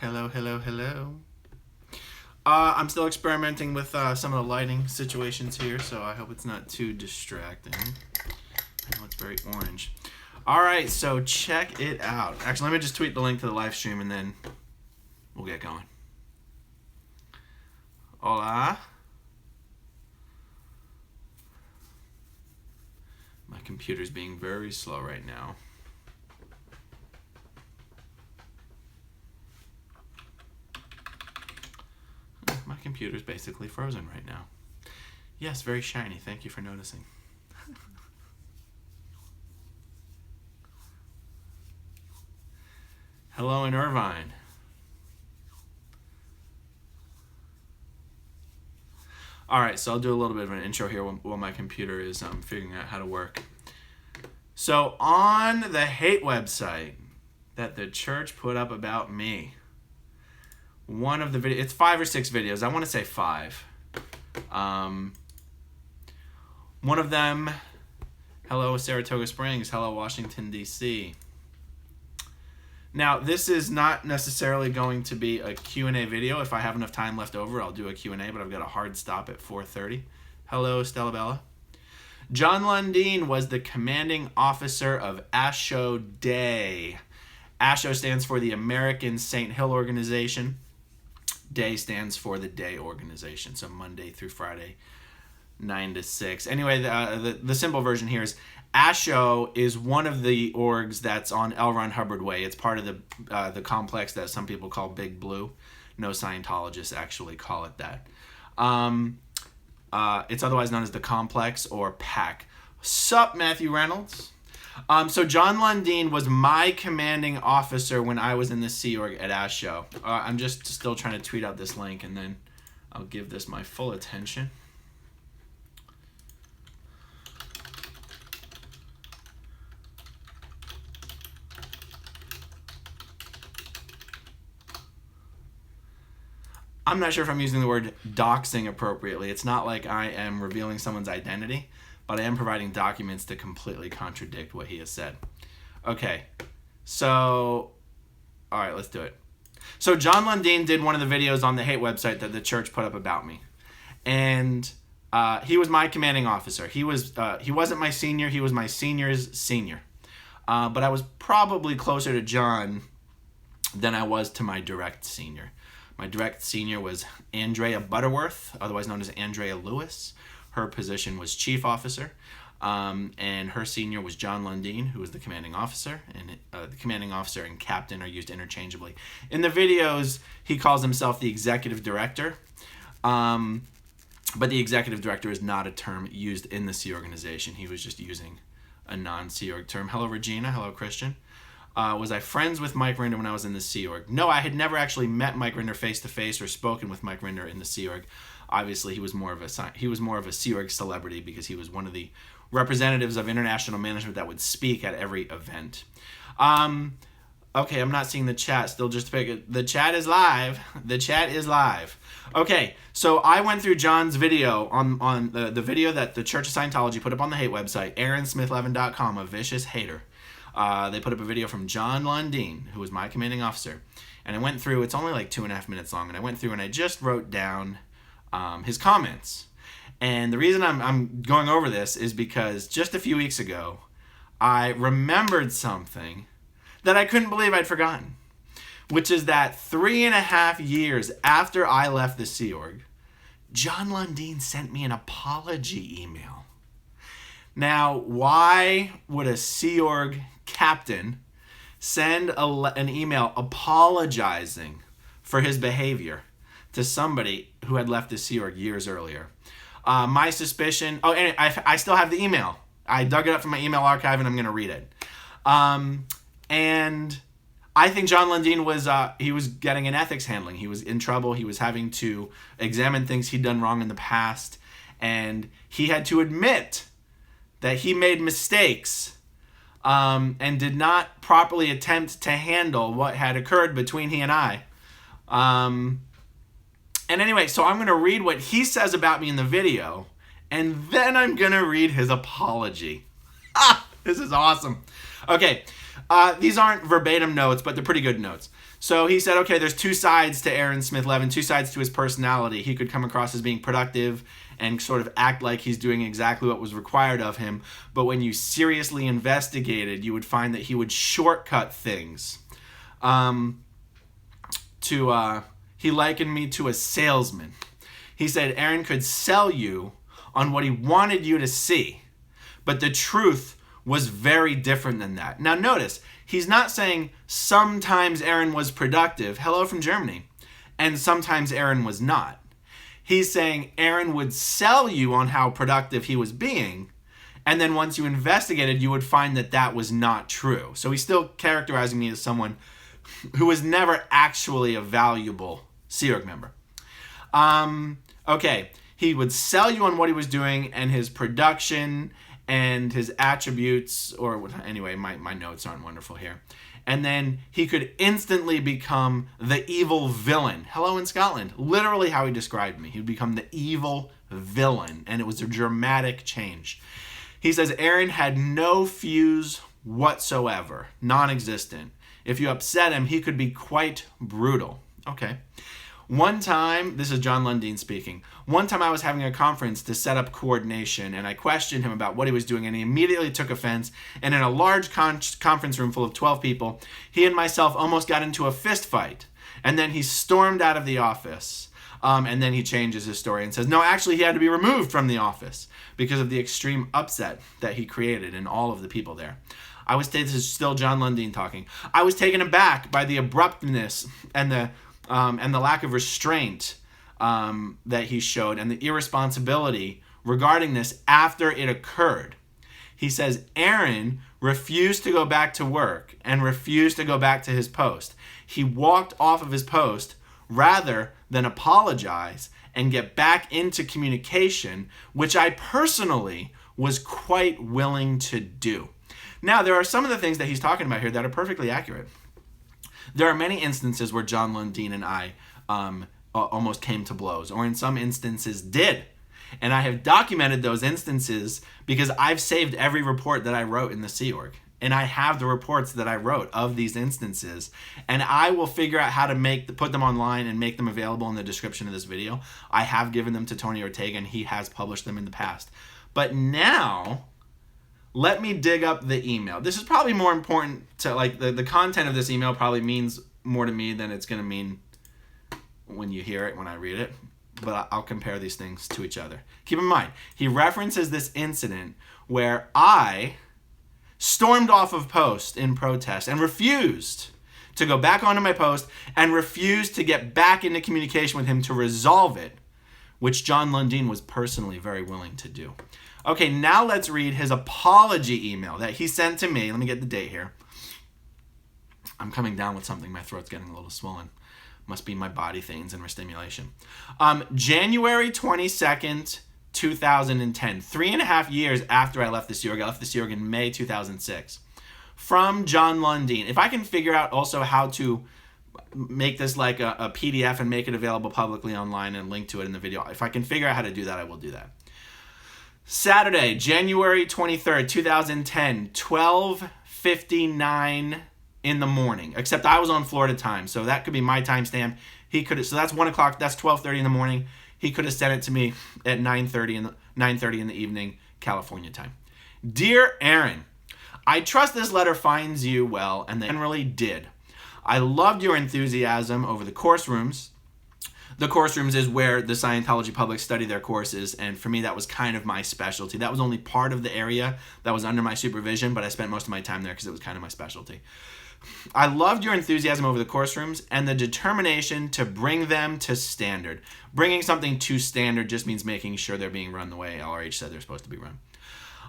Hello. I'm still experimenting with some of the lighting situations here, so I hope it's not too distracting. I know it's very orange. Alright, so check it out. Actually, let me just tweet the link to the live stream and then we'll get going. Hola. My computer's being very slow right now. My computer's basically frozen right now. Yes, very shiny. Thank you for noticing. Hello in Irvine. Alright, so I'll do a little bit of an intro here while my computer is figuring out how to work. So on the hate website that the church put up about me, one of the videos, it's 5 or 6 videos, I want to say 5. One of them, hello Saratoga Springs, hello Washington DC. Now, this is not necessarily going to be a Q&A video. If I have enough time left over, I'll do a Q&A, but I've got a hard stop at 4:30. Hello, Stella Bella. John Lundeen was the commanding officer of ASHO Day. ASHO stands for the American St. Hill Organization. Day stands for the Day Organization, so Monday through Friday, 9 to 6. Anyway, the simple version here is ASHO is one of the orgs that's on L. Ron Hubbard Way. It's part of the complex that some people call Big Blue. No Scientologists actually call it that. It's otherwise known as the complex or PAC. Sup, Matthew Reynolds? So John Lundeen was my commanding officer when I was in the Sea Org at ASHO. I'm just still trying to tweet out this link, and then I'll give this my full attention. I'm not sure if I'm using the word doxing appropriately. It's not like I am revealing someone's identity, but I am providing documents to completely contradict what he has said. Okay, so, all right, let's do it. So John Lundeen did one of the videos on the hate website that the church put up about me. And he was my commanding officer. He wasn't my senior, he was my senior's senior. But I was probably closer to John than I was to my direct senior. My direct senior was Andrea Butterworth, otherwise known as Andrea Lewis. Her position was chief officer, and her senior was John Lundeen, who was the commanding officer, and the commanding officer and captain are used interchangeably. In the videos, he calls himself the executive director, but the executive director is not a term used in the Sea Organization. He was just using a non-Sea Org term. Hello, Regina. Hello, Christian. Was I friends with Mike Rinder when I was in the Sea Org? No, I had never actually met Mike Rinder face-to-face or spoken with Mike Rinder in the Sea Org. Obviously, he was more of a Sea Org celebrity because he was one of the representatives of international management that would speak at every event. Okay, I'm not seeing the chat. Still just pick it. The chat is live. The chat is live. Okay, so I went through John's video on the video that the Church of Scientology put up on the hate website, AaronSmith-Levin.com, a vicious hater. They put up a video from John Lundeen, who was my commanding officer. And I went through, it's only like 2.5 minutes long, and I went through and I just wrote down his comments. And the reason I'm going over this is because just a few weeks ago, I remembered something that I couldn't believe I'd forgotten, which is that 3.5 years after I left the Sea Org, John Lundeen sent me an apology email. Now, why would a Sea Org captain send an email apologizing for his behavior to somebody who had left the Sea Org years earlier? My suspicion... Oh, and I still have the email. I dug it up from my email archive, and I'm going to read it. And I think John Lundeen was getting an ethics handling. He was in trouble. He was having to examine things he'd done wrong in the past, and he had to admit that he made mistakes and did not properly attempt to handle what had occurred between he and I. And anyway, so I'm going to read what he says about me in the video, and then I'm going to read his apology. This is awesome. Okay, These aren't verbatim notes, but they're pretty good notes. So he said, okay, there's two sides to Aaron Smith-Levin, two sides to his personality. He could come across as being productive and sort of act like he's doing exactly what was required of him. But when you seriously investigated, you would find that he would shortcut things. He likened me to a salesman. He said Aaron could sell you on what he wanted you to see, but the truth was very different than that. Now notice, he's not saying sometimes Aaron was productive, hello from Germany, and sometimes Aaron was not. He's saying Aaron would sell you on how productive he was being, and then once you investigated, you would find that that was not true. So he's still characterizing me as someone who was never actually a valuable Sea Org member. Okay, he would sell you on what he was doing and his production and his attributes, or anyway, my notes aren't wonderful here. And then he could instantly become the evil villain. Hello in Scotland. Literally how he described me. He would become the evil villain, and it was a dramatic change. He says Aaron had no fuse whatsoever, non-existent. If you upset him, he could be quite brutal. Okay. One time, this is John Lundeen speaking, one time I was having a conference to set up coordination, and I questioned him about what he was doing, and he immediately took offense, and in a large conference room full of 12 people, he and myself almost got into a fist fight, and then he stormed out of the office, and then he changes his story and says, no, actually he had to be removed from the office because of the extreme upset that he created in all of the people there. This is still John Lundeen talking. I was taken aback by the abruptness and the lack of restraint that he showed and the irresponsibility regarding this after it occurred. He says Aaron refused to go back to work and refused to go back to his post. He walked off of his post rather than apologize and get back into communication, which I personally was quite willing to do. Now, there are some of the things that he's talking about here that are perfectly accurate. There are many instances where John Lundeen and I almost came to blows, or in some instances did. And I have documented those instances because I've saved every report that I wrote in the Sea Org. And I have the reports that I wrote of these instances. And I will figure out how to put them online and make them available in the description of this video. I have given them to Tony Ortega, and he has published them in the past. But now, let me dig up the email. This is probably more important to, like, the content of this email probably means more to me than it's going to mean when you hear it, when I read it. But I'll compare these things to each other. Keep in mind, he references this incident where I stormed off of post in protest and refused to go back onto my post and refused to get back into communication with him to resolve it, which John Lundeen was personally very willing to do. Okay, now let's read his apology email that he sent to me. Let me get the date here. I'm coming down with something. My throat's getting a little swollen. Must be my body things and restimulation. January 22nd, 2010. 3.5 years after I left the Sea Org. I left the Sea Org in May 2006. From John Lundeen. If I can figure out also how to make this like a PDF and make it available publicly online and link to it in the video. If I can figure out how to do that, I will do that. Saturday, January 23rd, 2010, 12:59 in the morning. Except I was on Florida time, so that could be my timestamp. So that's 1 o'clock. That's 12:30 in the morning. He could have sent it to me at 9:30 in the evening, California time. Dear Aaron, I trust this letter finds you well, and they generally did. I loved your enthusiasm over the course rooms. The course rooms is where the Scientology public study their courses, and for me that was kind of my specialty. That was only part of the area that was under my supervision, but I spent most of my time there because it was kind of my specialty. I loved your enthusiasm over the course rooms and the determination to bring them to standard. Bringing something to standard just means making sure they're being run the way LRH said they're supposed to be run.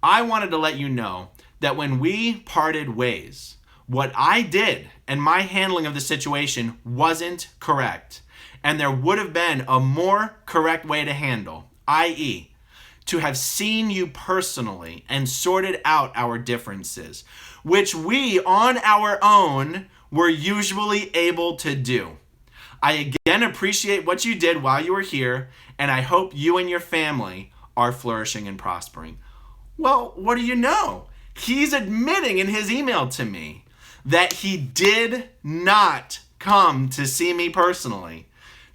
I wanted to let you know that when we parted ways, what I did and my handling of the situation wasn't correct. And there would have been a more correct way to handle, i.e., to have seen you personally and sorted out our differences, which we on our own were usually able to do. I again appreciate what you did while you were here, and I hope you and your family are flourishing and prospering. Well, what do you know? He's admitting in his email to me that he did not come to see me personally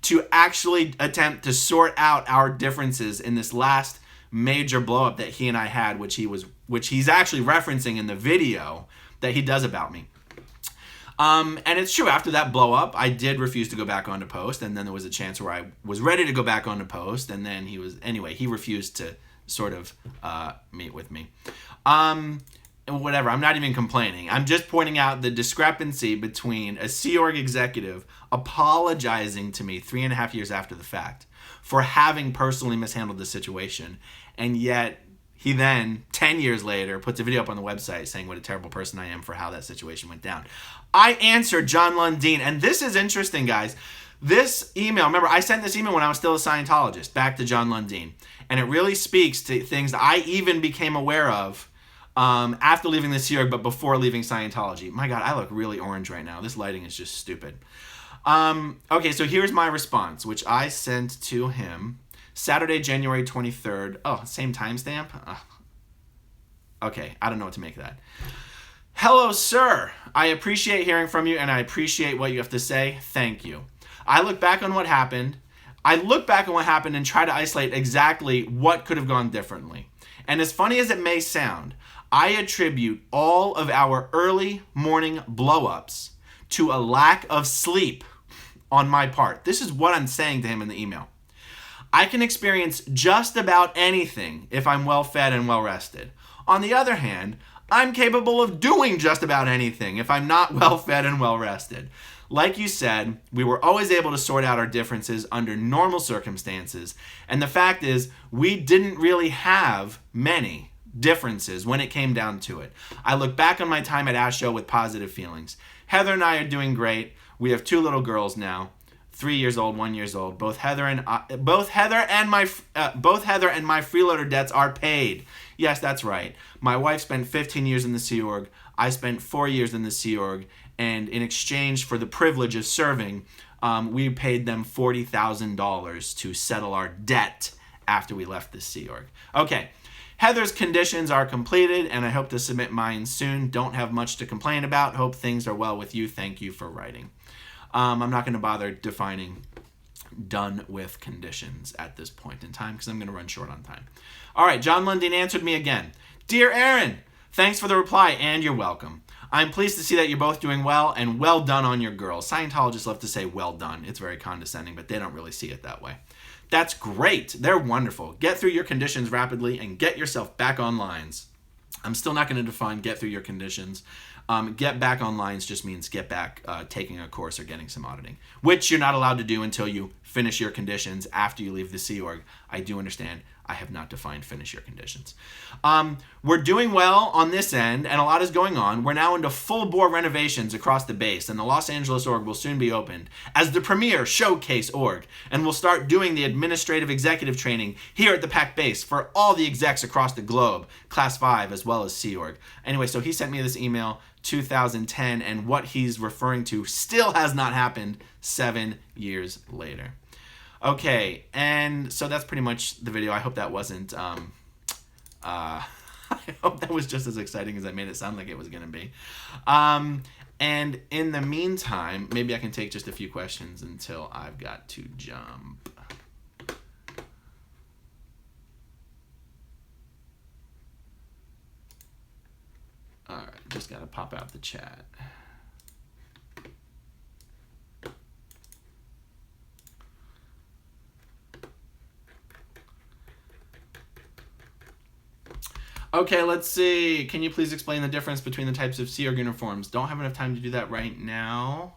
to actually attempt to sort out our differences in this last major blow up that he and I had, which he's actually referencing in the video that he does about me. And it's true, after that blow up, I did refuse to go back onto post, and then there was a chance where I was ready to go back onto post, and then he refused to sort of meet with me. Whatever, I'm not even complaining. I'm just pointing out the discrepancy between a Sea Org executive apologizing to me 3.5 years after the fact for having personally mishandled the situation, and yet he then, 10 years later, puts a video up on the website saying what a terrible person I am for how that situation went down. I answered John Lundeen, and this is interesting, guys. This email, remember, I sent this email when I was still a Scientologist, back to John Lundeen, and it really speaks to things that I even became aware of after leaving the Sea Org, but before leaving Scientology. My God, I look really orange right now. This lighting is just stupid. Okay, so here's my response, which I sent to him Saturday, January 23rd. Oh, same timestamp? Okay, I don't know what to make of that. Hello, sir. I appreciate hearing from you, and I appreciate what you have to say. Thank you. I look back on what happened. And try to isolate exactly what could have gone differently. And as funny as it may sound, I attribute all of our early morning blow-ups to a lack of sleep on my part. This is what I'm saying to him in the email. I can experience just about anything if I'm well-fed and well-rested. On the other hand, I'm capable of doing just about anything if I'm not well-fed and well-rested. Like you said, we were always able to sort out our differences under normal circumstances, and the fact is, we didn't really have many differences when it came down to it. I look back on my time at ASHO with positive feelings. Heather and I are doing great. We have 2 little girls now, 3 years old, 1 year old. Both Heather and my freeloader debts are paid. Yes, that's right. My wife spent 15 years in the Sea Org. I spent 4 years in the Sea Org, and in exchange for the privilege of serving, we paid them $40,000 to settle our debt after we left the Sea Org. Okay. Heather's conditions are completed, and I hope to submit mine soon. Don't have much to complain about. Hope things are well with you. Thank you for writing. I'm not going to bother defining done with conditions at this point in time because I'm going to run short on time. All right, John Lundeen answered me again. Dear Aaron, thanks for the reply, and you're welcome. I'm pleased to see that you're both doing well, and well done on your girls. Scientologists love to say well done. It's very condescending, but they don't really see it that way. That's great. They're wonderful. Get through your conditions rapidly and get yourself back on lines. I'm still not going to define get through your conditions. Get back on lines just means get back taking a course or getting some auditing, which you're not allowed to do until you finish your conditions after you leave the Sea Org. I do understand. I have not defined finish your conditions. We're doing well on this end, and a lot is going on. We're now into full-bore renovations across the base, and the Los Angeles org will soon be opened as the premier showcase org, and we'll start doing the administrative executive training here at the PAC base for all the execs across the globe, Class 5 as well as Sea Org. Anyway, so he sent me this email 2010, and what he's referring to still has not happened 7 years later. Okay, and so that's pretty much the video. I hope that wasn't, I hope that was just as exciting as I made it sound like it was going to be. And in the meantime, maybe I can take just a few questions until I've got to jump. All right, just got to pop out the chat. Okay, let's see. Can you please explain the difference between the types of Sea Org uniforms? Don't have enough time to do that right now.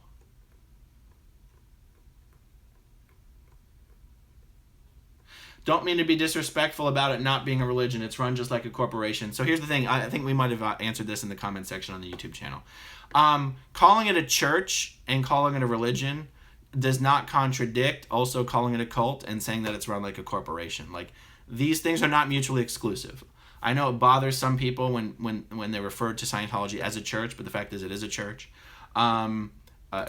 Don't mean to be disrespectful about it not being a religion. It's run just like a corporation. So here's the thing. I think we might have answered this in the comment section on the YouTube channel. Calling it a church and calling it a religion does not contradict also calling it a cult and saying that it's run like a corporation. Like, these things are not mutually exclusive. I know it bothers some people when they refer to Scientology as a church, but the fact is it is a church. A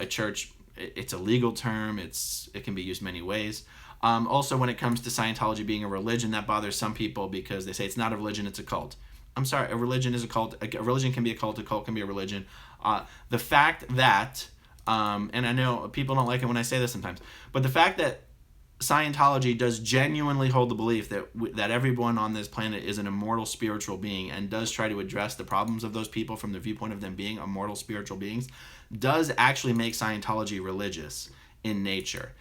church, it's a legal term. It can be used many ways. Also, when it comes to Scientology being a religion, that bothers some people because they say it's not a religion, it's a cult. I'm sorry, a religion is a cult. A religion can be a cult can be a religion. The fact that, and I know people don't like it when I say this sometimes, but the fact that Scientology does genuinely hold the belief that everyone on this planet is an immortal spiritual being and does try to address the problems of those people from the viewpoint of them being immortal spiritual beings, does actually make Scientology religious in nature.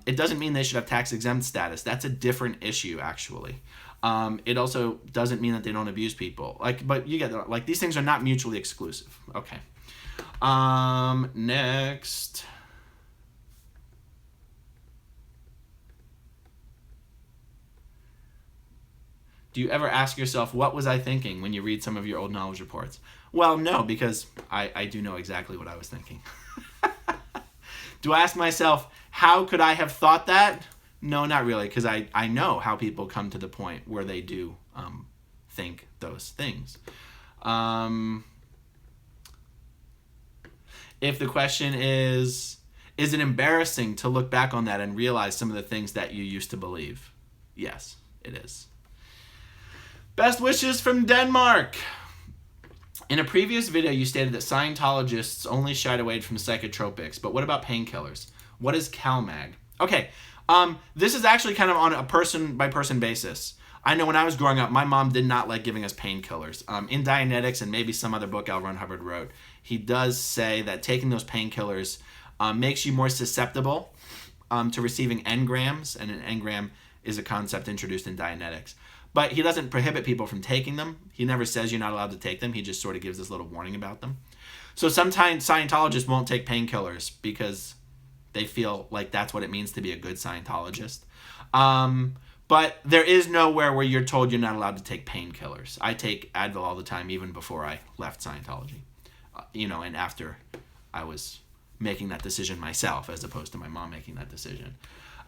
It doesn't mean they should have tax-exempt status. That's a different issue, actually. It also doesn't mean that they don't abuse people. But you get, like, these things are not mutually exclusive. Okay. Next. Do you ever ask yourself, what was I thinking when you read some of your old knowledge reports? Well, no, because I do know exactly what I was thinking. Do I ask myself, how could I have thought that? No, not really, because I know how people come to the point where they do think those things. If the question is it embarrassing to look back on that and realize some of the things that you used to believe? Yes, it is. Best wishes from Denmark. In a previous video, you stated that Scientologists only shied away from psychotropics, but what about painkillers? What is CalMag? Okay, this is actually kind of on a person-by-person basis. I know when I was growing up, my mom did not like giving us painkillers. In Dianetics and maybe some other book L. Ron Hubbard wrote, he does say that taking those painkillers makes you more susceptible to receiving engrams, and an engram is a concept introduced in Dianetics. But he doesn't prohibit people from taking them. He never says you're not allowed to take them. He just sort of gives this little warning about them. So sometimes Scientologists won't take painkillers because they feel like that's what it means to be a good Scientologist. But there is nowhere where you're told you're not allowed to take painkillers. I take Advil all the time, even before I left Scientology. And after I was making that decision myself, as opposed to my mom making that decision.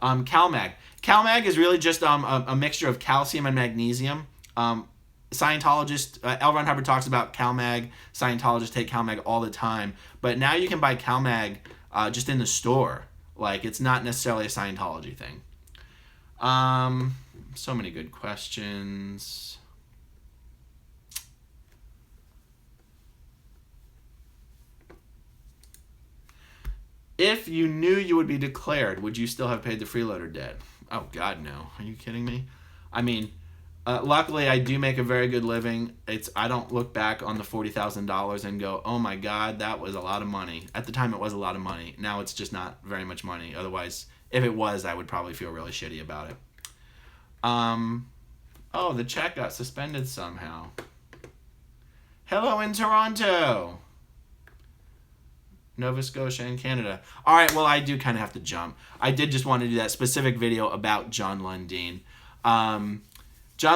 CalMag. CalMag is really just a mixture of calcium and magnesium. Scientologists, L. Ron Hubbard talks about CalMag. Scientologists take CalMag all the time. But now you can buy CalMag just in the store. Like, it's not necessarily a Scientology thing. So many good questions. If you knew you would be declared, would you still have paid the freeloader debt? Oh, God, no. Are you kidding me? I mean, luckily, I do make a very good living. I don't look back on the $40,000 and go, oh, my God, that was a lot of money. At the time, it was a lot of money. Now it's just not very much money. Otherwise, if it was, I would probably feel really shitty about it. Oh, the chat got suspended somehow. Hello in Toronto. Nova Scotia and Canada. All right, well, I do kind of have to jump. I did just want to do that specific video about John Lundeen. John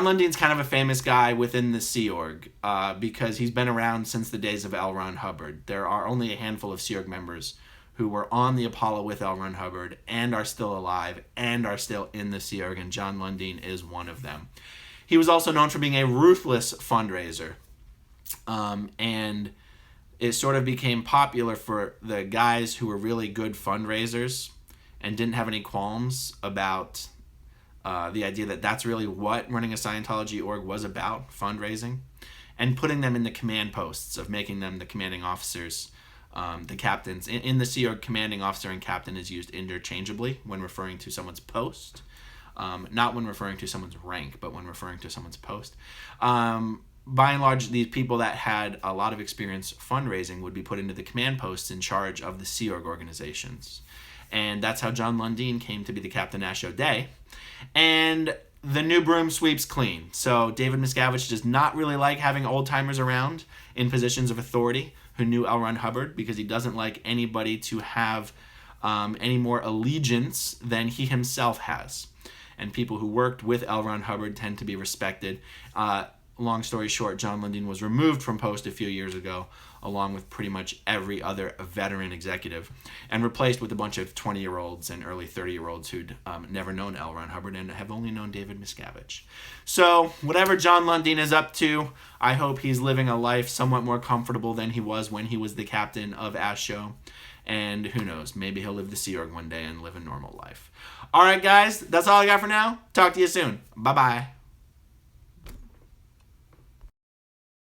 Lundene's kind of a famous guy within the Sea Org because he's been around since the days of L. Ron Hubbard. There are only a handful of Sea Org members who were on the Apollo with L. Ron Hubbard and are still alive and are still in the Sea Org, and John Lundeen is one of them. He was also known for being a ruthless fundraiser, and it sort of became popular for the guys who were really good fundraisers and didn't have any qualms about the idea that that's really what running a Scientology org was about, fundraising, and putting them in the command posts of making them the commanding officers, the captains. In the Sea Org, commanding officer and captain is used interchangeably when referring to someone's post, not when referring to someone's rank, but when referring to someone's post. By and large, these people that had a lot of experience fundraising would be put into the command posts in charge of the Sea Org organizations. And that's how John Lundeen came to be the Captain ASHO Day. And the new broom sweeps clean. So David Miscavige does not really like having old-timers around in positions of authority who knew L. Ron Hubbard, because he doesn't like anybody to have any more allegiance than he himself has. And people who worked with L. Ron Hubbard tend to be respected. Long story short, John Lundeen was removed from post a few years ago, along with pretty much every other veteran executive, and replaced with a bunch of 20-year-olds and early 30-year-olds who'd never known L. Ron Hubbard and have only known David Miscavige. So whatever John Lundeen is up to, I hope he's living a life somewhat more comfortable than he was when he was the captain of ASHO. And who knows, maybe he'll live the Sea Org one day and live a normal life. All right, guys, that's all I got for now. Talk to you soon. Bye-bye.